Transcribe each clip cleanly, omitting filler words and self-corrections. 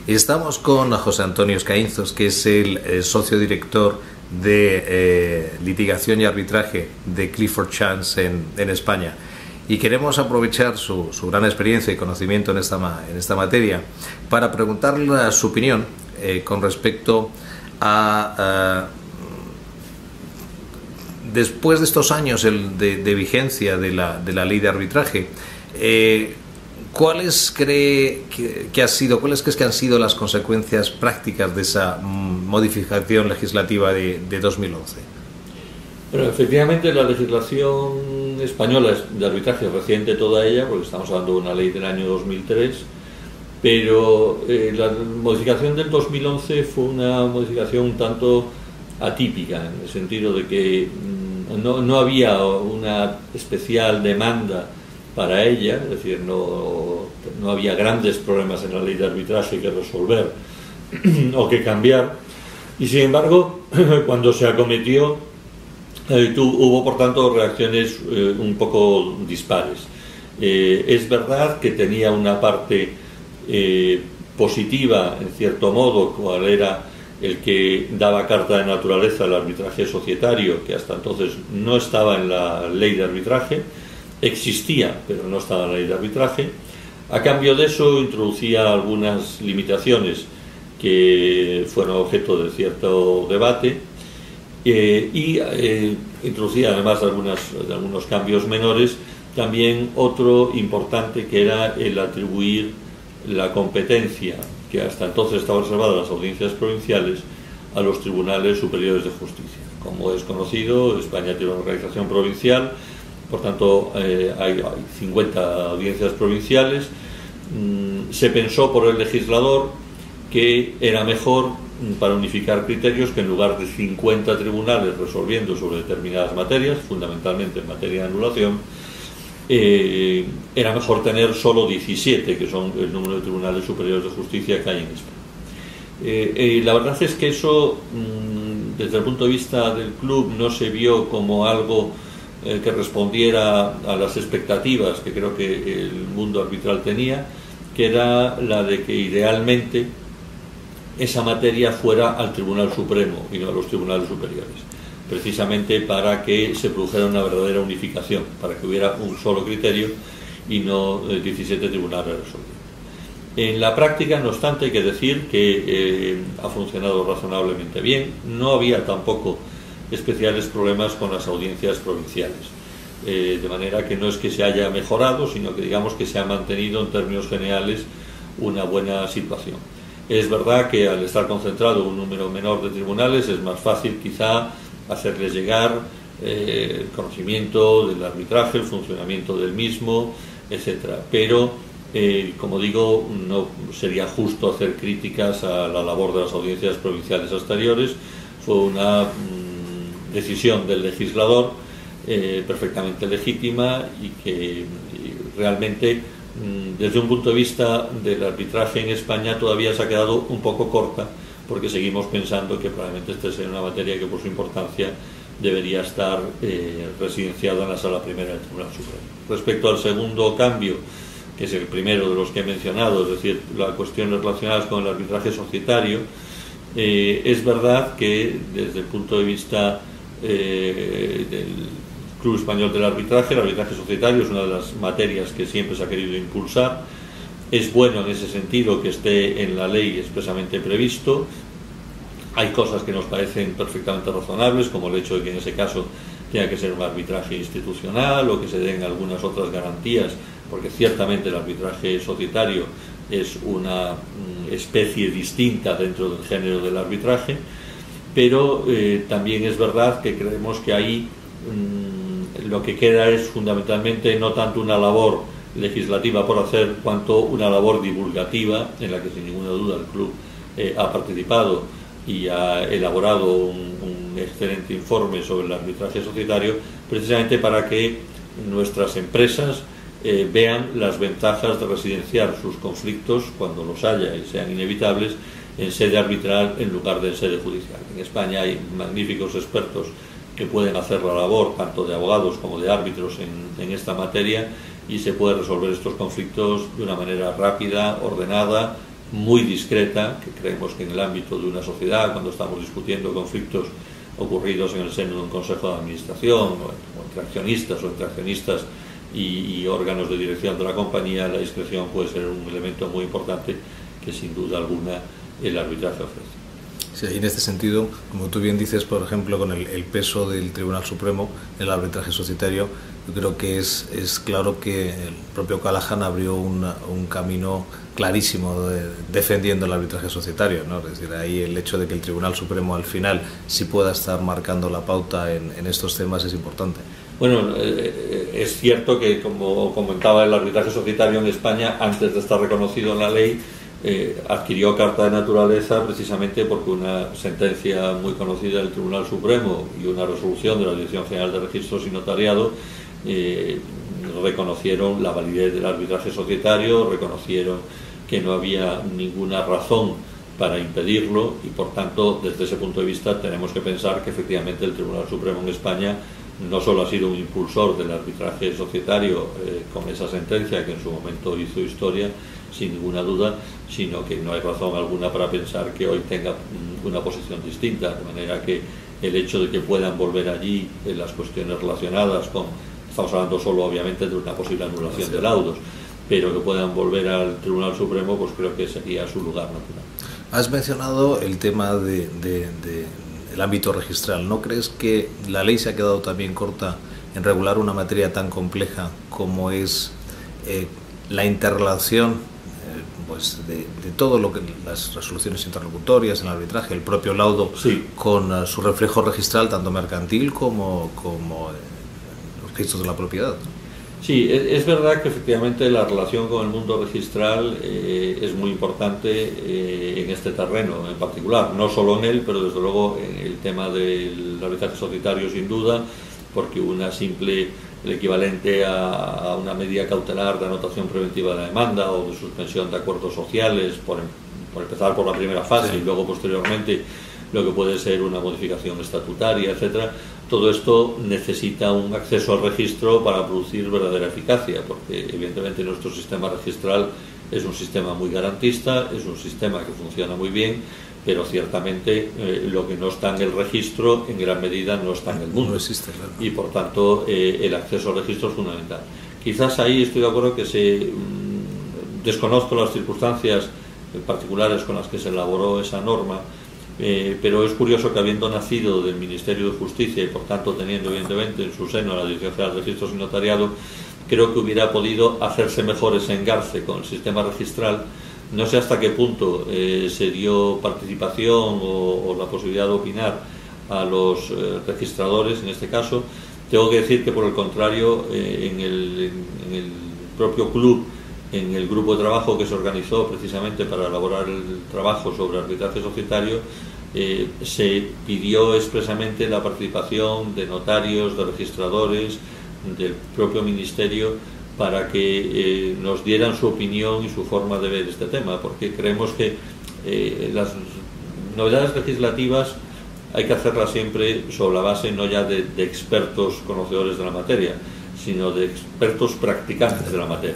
Estamos con José Antonio Escaínzos, que es el socio director de litigación y arbitraje de Clifford Chance en España. Y queremos aprovechar su gran experiencia y conocimiento en esta materia para preguntarle su opinión con respecto a después de estos años de vigencia de la ley de arbitraje, ¿cuáles crees que han sido las consecuencias prácticas de esa modificación legislativa de 2011? Bueno, efectivamente la legislación española de arbitraje es reciente toda ella, porque estamos hablando de una ley del año 2003, pero la modificación del 2011 fue una modificación un tanto atípica, en el sentido de que no había una especial demanda para ella, es decir, no había grandes problemas en la ley de arbitraje que resolver o que cambiar, y sin embargo, cuando se acometió, hubo por tanto reacciones un poco dispares. Es verdad que tenía una parte positiva, en cierto modo, cual era el que daba carta de naturaleza al arbitraje societario, que hasta entonces no estaba en la ley de arbitraje, existía, pero no estaba en la ley de arbitraje. A cambio de eso introducía algunas limitaciones que fueron objeto de cierto debate y introducía, además de algunos cambios menores, también otro importante, que era el atribuir la competencia que hasta entonces estaba reservada a las audiencias provinciales a los tribunales superiores de justicia. Como es conocido, España tiene una organización provincial, por tanto hay 50 audiencias provinciales. Se pensó por el legislador que era mejor, para unificar criterios, que en lugar de 50 tribunales resolviendo sobre determinadas materias, fundamentalmente en materia de anulación, era mejor tener solo 17, que son el número de tribunales superiores de justicia que hay en España. La verdad es que eso, desde el punto de vista del club, no se vio como algo que respondiera a las expectativas que creo que el mundo arbitral tenía, que era la de que idealmente esa materia fuera al Tribunal Supremo y no a los tribunales superiores, precisamente para que se produjera una verdadera unificación, para que hubiera un solo criterio y no 17 tribunales resolviendo. En la práctica, no obstante, hay que decir que ha funcionado razonablemente bien. No había tampoco especiales problemas con las audiencias provinciales, de manera que no es que se haya mejorado, sino que digamos que se ha mantenido en términos generales una buena situación. Es verdad que al estar concentrado un número menor de tribunales es más fácil quizá hacerles llegar el conocimiento del arbitraje, el funcionamiento del mismo, etcétera. Pero, como digo, no sería justo hacer críticas a la labor de las audiencias provinciales anteriores. Fue una decisión del legislador perfectamente legítima y que realmente, desde un punto de vista del arbitraje en España, todavía se ha quedado un poco corta, porque seguimos pensando que probablemente esta sea una materia que por su importancia debería estar residenciada en la Sala Primera del Tribunal Supremo. Respecto al segundo cambio, que es el primero de los que he mencionado, es decir, las cuestiones relacionadas con el arbitraje societario, es verdad que desde el punto de vista del Club Español del Arbitraje, el arbitraje societario es una de las materias que siempre se ha querido impulsar. Es bueno en ese sentido que esté en la ley expresamente previsto. Hay cosas que nos parecen perfectamente razonables, como el hecho de que en ese caso tenga que ser un arbitraje institucional o que se den algunas otras garantías, porque ciertamente el arbitraje societario es una especie distinta dentro del género del arbitraje, pero también es verdad que creemos que ahí lo que queda es fundamentalmente no tanto una labor legislativa por hacer, cuanto una labor divulgativa, en la que sin ninguna duda el club ha participado y ha elaborado un excelente informe sobre el arbitraje societario, precisamente para que nuestras empresas vean las ventajas de residenciar sus conflictos, cuando los haya y sean inevitables, en sede arbitral en lugar de en sede judicial. En España hay magníficos expertos que pueden hacer la labor tanto de abogados como de árbitros en esta materia, y se puede resolver estos conflictos de una manera rápida, ordenada muy discreta, que creemos que en el ámbito de una sociedad, cuando estamos discutiendo conflictos ocurridos en el seno de un consejo de administración, o entre accionistas y órganos de dirección de la compañía, la discreción puede ser un elemento muy importante que sin duda alguna el arbitraje ofrece. Sí, y en este sentido, como tú bien dices, por ejemplo, con el peso del Tribunal Supremo en el arbitraje societario, yo creo que es claro que el propio Callahan abrió un camino clarísimo defendiendo el arbitraje societario, ¿no? Es decir, ahí el hecho de que el Tribunal Supremo al final sí pueda estar marcando la pauta en estos temas es importante. Bueno, es cierto que, como comentaba, el arbitraje societario en España, antes de estar reconocido en la ley, adquirió carta de naturaleza precisamente porque una sentencia muy conocida del Tribunal Supremo y una resolución de la Dirección General de Registros y Notariado reconocieron la validez del arbitraje societario, reconocieron que no había ninguna razón para impedirlo y, por tanto, desde ese punto de vista tenemos que pensar que efectivamente el Tribunal Supremo en España no solo ha sido un impulsor del arbitraje societario con esa sentencia que en su momento hizo historia, sin ninguna duda, sino que no hay razón alguna para pensar que hoy tenga una posición distinta, de manera que el hecho de que puedan volver allí las cuestiones relacionadas con, estamos hablando solo obviamente de una posible anulación de laudos, pero que puedan volver al Tribunal Supremo, pues creo que sería su lugar natural. Has mencionado el tema del ámbito registral. ¿No crees que la ley se ha quedado también corta en regular una materia tan compleja como es la interrelación pues de todo lo que las resoluciones interlocutorias, el arbitraje, el propio laudo, sí, con su reflejo registral tanto mercantil como los registros de la propiedad? Sí, es verdad que efectivamente la relación con el mundo registral es muy importante en este terreno en particular, no solo en él, pero desde luego en el tema del arbitraje societario sin duda, porque el equivalente a una medida cautelar de anotación preventiva de la demanda o de suspensión de acuerdos sociales, por empezar por la primera fase, sí, y luego posteriormente lo que puede ser una modificación estatutaria, etcétera. Todo esto necesita un acceso al registro para producir verdadera eficacia, porque evidentemente nuestro sistema registral es un sistema muy garantista, es un sistema que funciona muy bien, pero ciertamente lo que no está en el registro en gran medida no está en el mundo. No existe, claro. Y por tanto el acceso al registro es fundamental. Quizás ahí estoy de acuerdo que desconozco las circunstancias particulares con las que se elaboró esa norma, pero es curioso que, habiendo nacido del Ministerio de Justicia y por tanto teniendo evidentemente en su seno la Dirección General de Registros y Notariado, creo que hubiera podido hacerse mejor ese engarce con el sistema registral. No sé hasta qué punto se dio participación o la posibilidad de opinar a los registradores en este caso. Tengo que decir que, por el contrario, en el propio club, en el grupo de trabajo que se organizó precisamente para elaborar el trabajo sobre arbitraje societario, se pidió expresamente la participación de notarios, de registradores, del propio ministerio, para que nos dieran su opinión y su forma de ver este tema, porque creemos que las novedades legislativas hay que hacerlas siempre sobre la base no ya de expertos conocedores de la materia, sino de expertos practicantes de la materia.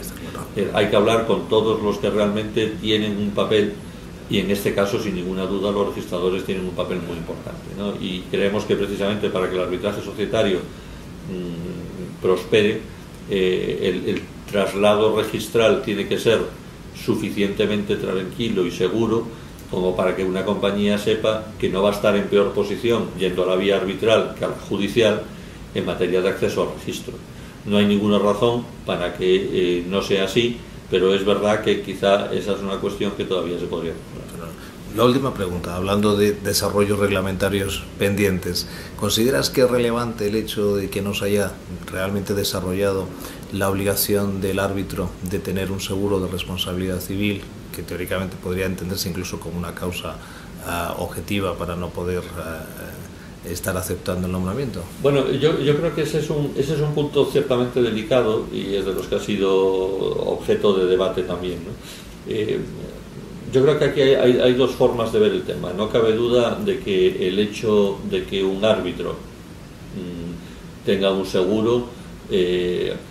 Hay que hablar con todos los que realmente tienen un papel, y en este caso, sin ninguna duda, los registradores tienen un papel muy importante, ¿no? Y creemos que precisamente para que el arbitraje societario prospere, el traslado registral tiene que ser suficientemente tranquilo y seguro como para que una compañía sepa que no va a estar en peor posición yendo a la vía arbitral que a la judicial en materia de acceso al registro. No hay ninguna razón para que no sea así, pero es verdad que quizá esa es una cuestión que todavía se podría mejorar. La última pregunta, hablando de desarrollos reglamentarios pendientes, ¿consideras que es relevante el hecho de que no se haya realmente desarrollado la obligación del árbitro de tener un seguro de responsabilidad civil, que teóricamente podría entenderse incluso como una causa objetiva para no poder estar aceptando el nombramiento? Bueno, yo creo que ese es un punto ciertamente delicado y es de los que ha sido objeto de debate también, ¿no? Yo creo que aquí hay dos formas de ver el tema. No cabe duda de que el hecho de que un árbitro tenga un seguro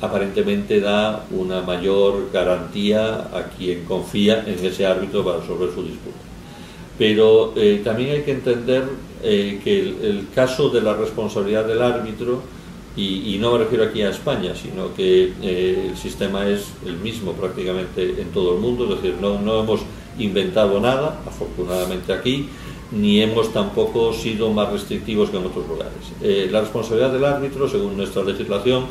aparentemente da una mayor garantía a quien confía en ese árbitro para resolver su disputa. Pero también hay que entender que el caso de la responsabilidad del árbitro, y no me refiero aquí a España, sino que el sistema es el mismo prácticamente en todo el mundo, es decir, no hemos inventado nada, afortunadamente aquí, ni hemos tampoco sido más restrictivos que en otros lugares. La responsabilidad del árbitro, según nuestra legislación,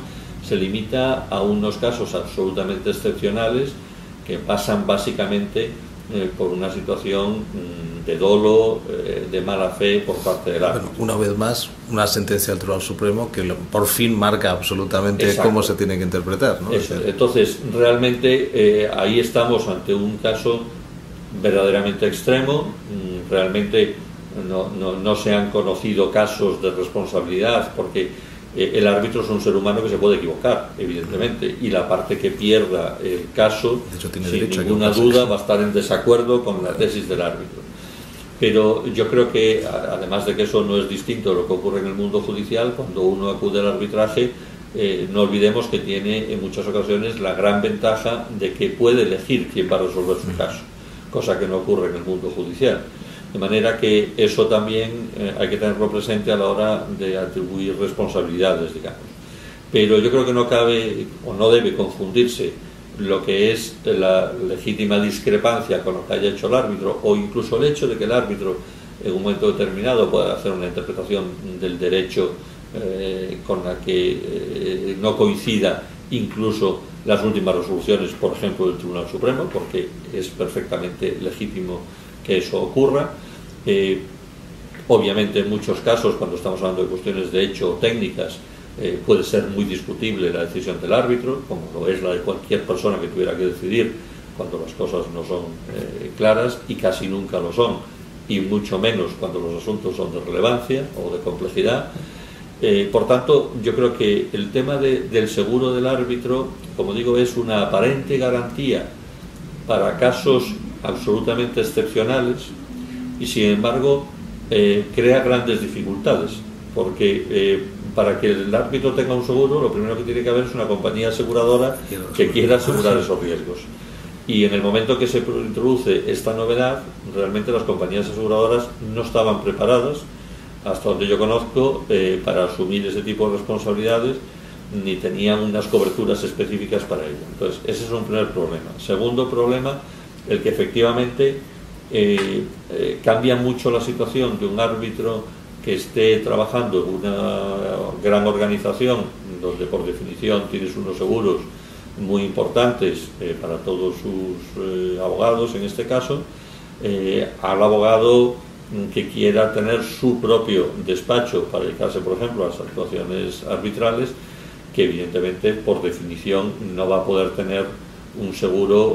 se limita a unos casos absolutamente excepcionales que pasan básicamente por una situación de dolo, de mala fe por parte del árbitro. Bueno, una vez más, una sentencia del Tribunal Supremo que por fin marca absolutamente Exacto. Cómo se tiene que interpretar, ¿no? Entonces, realmente ahí estamos ante un caso verdaderamente extremo. Realmente no se han conocido casos de responsabilidad, porque el árbitro es un ser humano que se puede equivocar, evidentemente, y la parte que pierda el caso, sin ninguna duda, va a estar en desacuerdo con la tesis del árbitro. Pero yo creo que, además de que eso no es distinto de lo que ocurre en el mundo judicial, cuando uno acude al arbitraje, no olvidemos que tiene en muchas ocasiones la gran ventaja de que puede elegir quién va a resolver su caso, cosa que no ocurre en el mundo judicial. De manera que eso también hay que tenerlo presente a la hora de atribuir responsabilidades, digamos. Pero yo creo que no cabe o no debe confundirse lo que es la legítima discrepancia con lo que haya hecho el árbitro, o incluso el hecho de que el árbitro en un momento determinado pueda hacer una interpretación del derecho con la que no coincida incluso las últimas resoluciones, por ejemplo, del Tribunal Supremo, porque es perfectamente legítimo que eso ocurra. Obviamente en muchos casos, cuando estamos hablando de cuestiones de hecho o técnicas, puede ser muy discutible la decisión del árbitro, como lo es la de cualquier persona que tuviera que decidir cuando las cosas no son claras, y casi nunca lo son, y mucho menos cuando los asuntos son de relevancia o de complejidad. Por tanto, yo creo que el tema del seguro del árbitro, como digo, es una aparente garantía para casos absolutamente excepcionales, y sin embargo crea grandes dificultades, porque para que el árbitro tenga un seguro, lo primero que tiene que haber es una compañía aseguradora que quiera asegurar esos riesgos. Y en el momento que se introduce esta novedad, realmente las compañías aseguradoras no estaban preparadas, hasta donde yo conozco, para asumir ese tipo de responsabilidades, ni tenían unas coberturas específicas para ello. Entonces, ese es un primer problema. Segundo problema, el que efectivamente cambia mucho la situación de un árbitro que esté trabajando en una gran organización, donde por definición tienes unos seguros muy importantes para todos sus abogados, en este caso, al abogado que quiera tener su propio despacho para dedicarse, por ejemplo, a las actuaciones arbitrales, que evidentemente por definición no va a poder tener un seguro